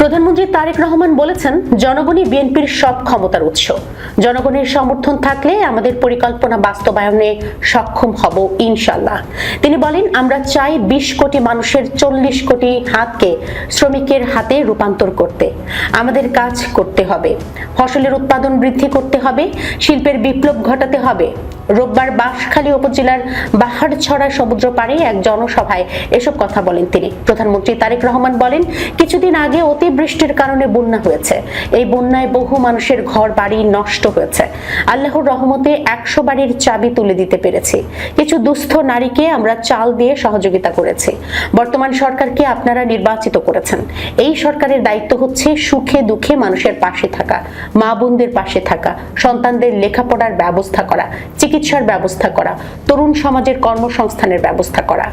প্রধানমন্ত্রী তারেক রহমান বলেছেন, জনগণই বিএনপির সব ক্ষমতার উৎস। জনগণের সমর্থন থাকলে আমাদের পরিকল্পনা বাস্তবায়নে সক্ষম হব ইনশাআল্লাহ। তিনি বলেন, আমরা চাই ২০ কোটি মানুষের ৪০ কোটি হাতকে শ্রমিকের হাতে রূপান্তর করতে। আমাদের কাজ করতে হবে, ফসলের উৎপাদন বৃদ্ধি করতে হবে, শিল্পের বিপ্লব ঘটাতে হবে। রোববার বাঁশখালী উপজেলার বাহারছড়া সমুদ্র পাড়ে এক জনসভায় এসব কথা বলেন তিনি। প্রধানমন্ত্রী তারেক রহমান বলেন, কিছুদিন আগে অতিবৃষ্টির কারণে বন্যা হয়েছে। এই বন্যায় বহু মানুষের ঘর বাড়ি নষ্ট হয়েছে। আল্লাহর রহমতে ১০০ বাড়ির চাবি তুলে দিতে পেরেছি। কিছু দুস্থ নারীকে আমরা চাল দিয়ে সহযোগিতা করেছি। বর্তমান সরকারকে আপনারা নির্বাচিত করেছেন। এই সরকারের দায়িত্ব হচ্ছে সুখে দুঃখে মানুষের পাশে থাকা, মা বোনদের পাশে থাকা, সন্তানদের লেখাপড়ার ব্যবস্থা করা, চিকিৎসার ব্যবস্থা করা, তরুণ সমাজের কর্মসংস্থানের ব্যবস্থা করা।